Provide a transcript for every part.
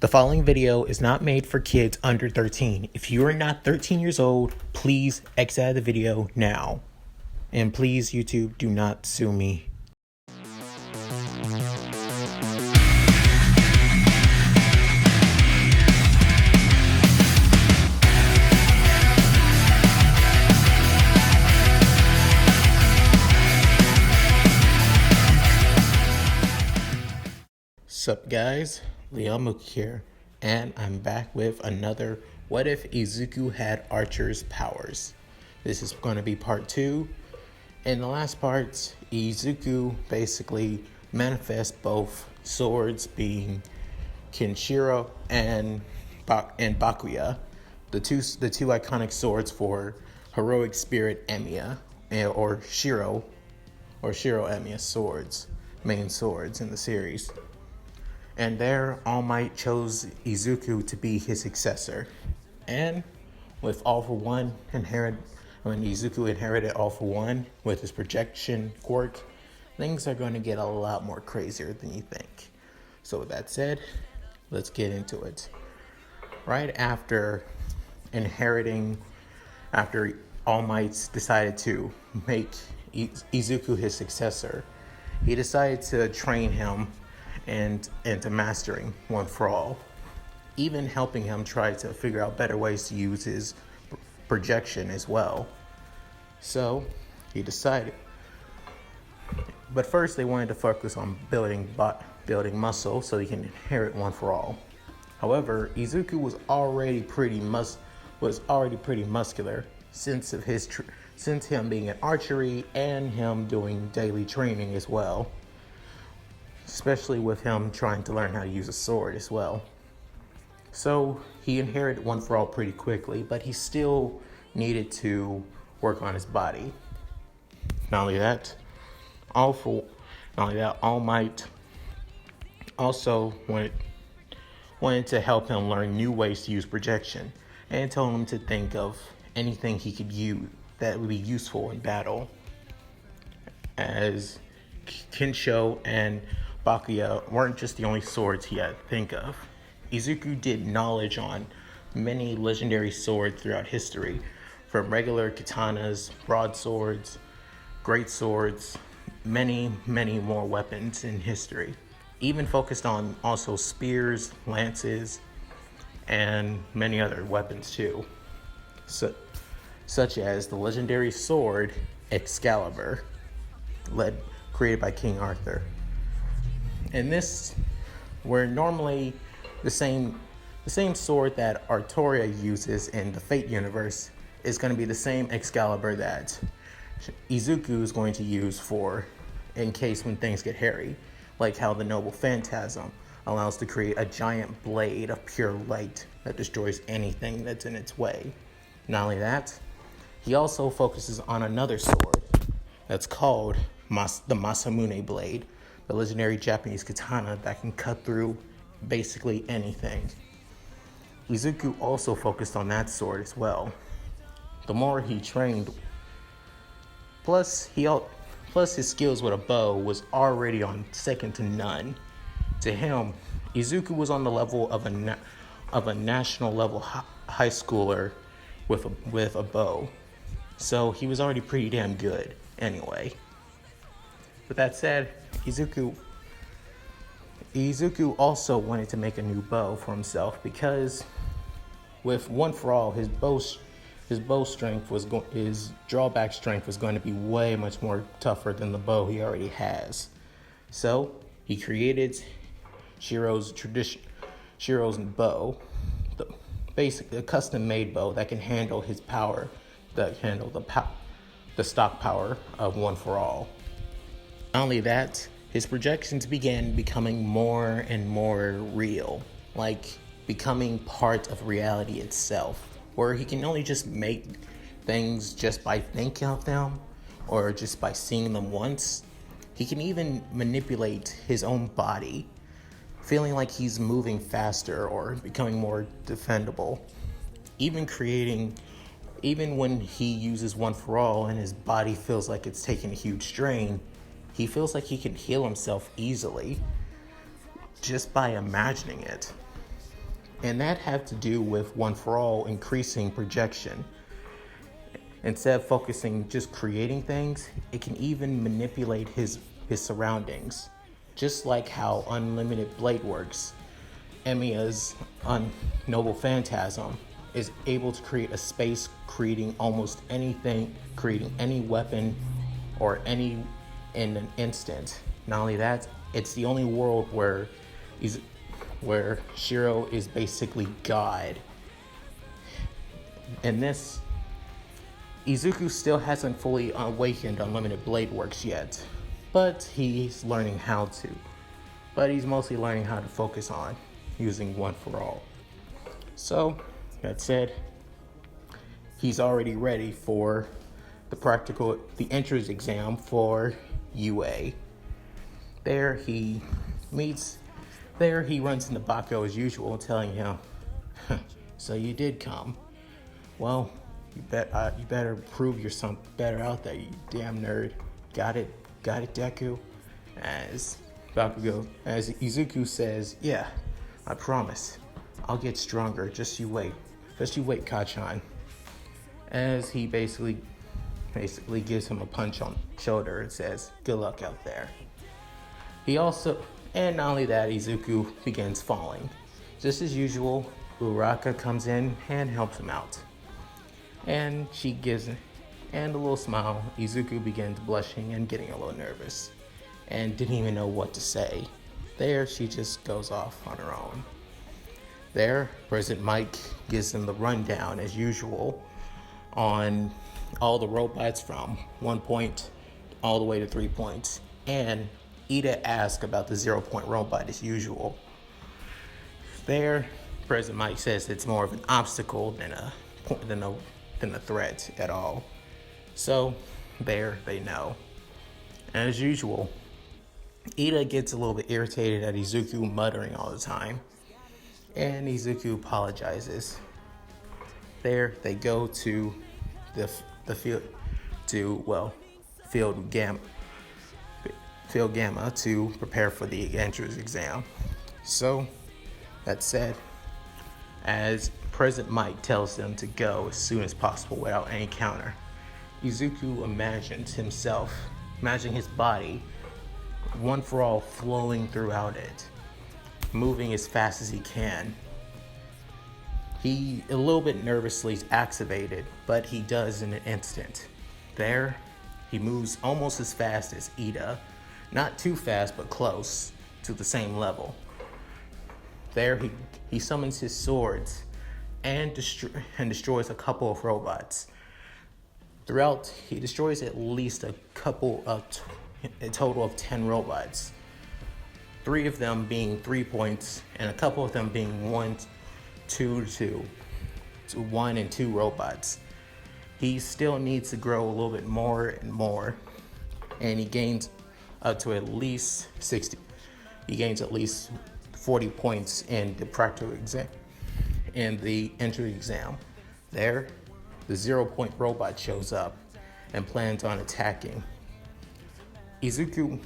The following video is not made for kids under 13. If you are not 13 years old, please exit out of the video now. And please, YouTube, do not sue me. Sup guys, Leomuk here, and I'm back with another What If Izuku Had Archer's Powers. This is going to be part 2. In the last part, Izuku basically manifests both swords, being Kenshiro and Bakuya, the two iconic swords for heroic spirit Emiya, or Shiro Emiya swords, main swords in the series. And there, All Might chose Izuku to be his successor. And with All For One Izuku inherited All For One with his projection quirk, things are going to get a lot more crazier than you think. So with that said, let's get into it. Right after All Might decided to make Izuku his successor, he decided to train him and to mastering One For All, even helping him try to figure out better ways to use his projection as well. So he decided, but first they wanted to focus on building muscle so he can inherit One For All. However, Izuku was already pretty muscular since him being in archery and him doing daily training as well, especially with him trying to learn how to use a sword as well. So he inherited One For All pretty quickly, but he still needed to work on his body. Not only that, All Might also wanted to help him learn new ways to use projection, and told him to think of anything he could use that would be useful in battle, as Kensho and Bakuya weren't just the only swords he had to think of. Izuku did knowledge on many legendary swords throughout history, from regular katanas, broadswords, great swords, many more weapons in history. Even focused on also spears, lances, and many other weapons too, such as the legendary sword Excalibur, created by King Arthur. And this, where normally the same sword that Artoria uses in the Fate universe is going to be the same Excalibur that Izuku is going to use in case when things get hairy, like how the Noble Phantasm allows to create a giant blade of pure light that destroys anything that's in its way. Not only that, he also focuses on another sword that's called the Masamune blade, the legendary Japanese katana that can cut through basically anything. Izuku also focused on that sword as well. The more he trained, plus his skills with a bow was already on second to none. To him, Izuku was on the level of a national level high schooler with a bow. So he was already pretty damn good anyway. With that said, Izuku also wanted to make a new bow for himself, because with One For All, his drawback strength was going to be way much more tougher than the bow he already has. So he created Shiro's bow, basically a custom-made bow that can handle his power, the stock power of One For All. Not only that, his projections began becoming more and more real, like becoming part of reality itself, where he can only just make things just by thinking of them or just by seeing them once. He can even manipulate his own body, feeling like he's moving faster or becoming more defendable. Even when he uses One For All and his body feels like it's taking a huge strain, he feels like he can heal himself easily just by imagining it. And that had to do with One for All increasing projection. Instead of focusing just creating things, it can even manipulate his surroundings. Just like how Unlimited Blade works, Emiya's Noble Phantasm is able to create a space, creating almost anything, creating any weapon or any in an instant. Not only that, it's the only world where Shiro is basically God. In this, Izuku still hasn't fully awakened Unlimited Blade Works yet, but he's learning how to. But he's mostly learning how to focus on using One for All. So, that said, he's already ready for the entrance exam for UA. There he runs into Bako as usual, telling him, "So you did come. Well, you better prove you're something better out there, you damn nerd. Got it, Deku?" As Izuku says, "Yeah, I promise. I'll get stronger. Just you wait, Kachan." As he basically gives him a punch on the shoulder and says, "Good luck out there." And not only that, Izuku begins falling. Just as usual, Uraka comes in and helps him out. And a little smile, Izuku begins blushing and getting a little nervous, and didn't even know what to say. There, she just goes off on her own. There, President Mike gives them the rundown as usual on all the robots from 1 point all the way to 3 points. And Ida asks about the 0 point robot as usual. There, President Mike says it's more of an obstacle than a threat at all. So there, they know. And as usual, Ida gets a little bit irritated at Izuku muttering all the time, and Izuku apologizes. There, they go to the field Gamma to prepare for the entrance exam. So, that said, as President Mike tells them to go as soon as possible without any counter, Izuku imagines his body, One for All flowing throughout it, moving as fast as he can. He a little bit nervously is activated, but he does in an instant. There, he moves almost as fast as Ida. Not too fast, but close to the same level. There, he summons his swords and destroys a couple of robots. Throughout, he destroys at least a total of 10 robots. 3 of them being 3 points, and a couple of them being 1 and 2 robots. He still needs to grow a little bit more and more, and he gains up to at least 60. He gains at least 40 points in the practical exam, in the entry exam. There, the 0 point robot shows up and plans on attacking. Izuku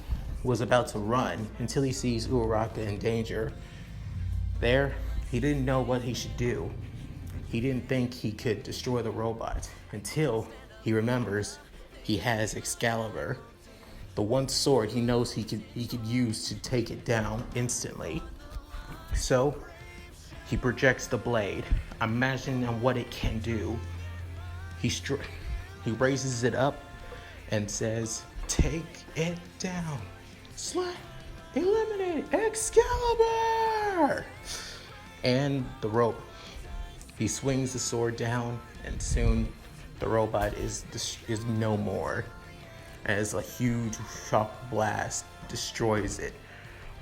was about to run until he sees Uraraka in danger. There, he didn't know what he should do. He didn't think he could destroy the robot until he remembers he has Excalibur, the one sword he knows he could use to take it down instantly. So he projects the blade, imagining what it can do. He raises it up and says, "Take it down. Eliminate Excalibur!" And he swings the sword down, and soon the robot is no more, as a huge shock blast destroys it,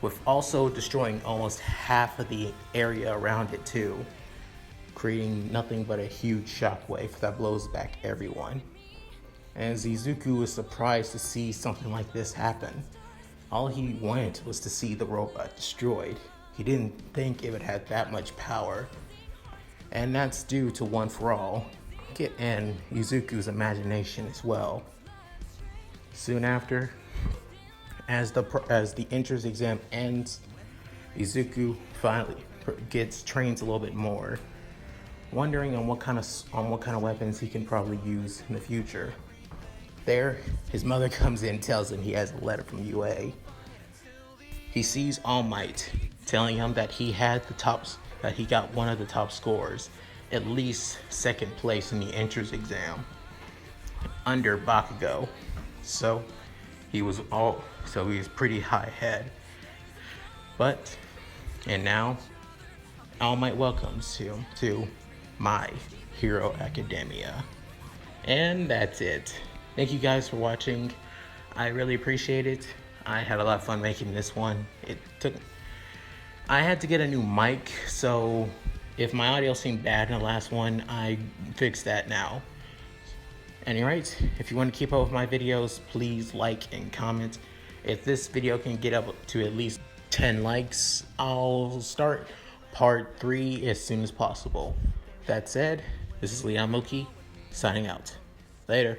with also destroying almost half of the area around it too, creating nothing but a huge shockwave that blows back everyone. As Izuku was surprised to see something like this happen. All he wanted was to see the robot destroyed. He didn't think it would have that much power. And that's due to One for All and Izuku's imagination as well. Soon after, as the entrance exam ends, Izuku trains a little bit more, wondering on what kind of weapons he can probably use in the future. There, his mother comes in, tells him he has a letter from UA. He sees All Might telling him that he got one of the top scores, at least second place in the entrance exam, under Bakugo. So he was pretty high ahead. And now All Might welcomes him to My Hero Academia. And that's it. Thank you guys for watching. I really appreciate it. I had a lot of fun making this one. I had to get a new mic, so if my audio seemed bad in the last one, I fixed that now. Anyways, if you want to keep up with my videos, please like and comment. If this video can get up to at least 10 likes, I'll start part 3 as soon as possible. That said, this is Leon Moki, signing out. Later.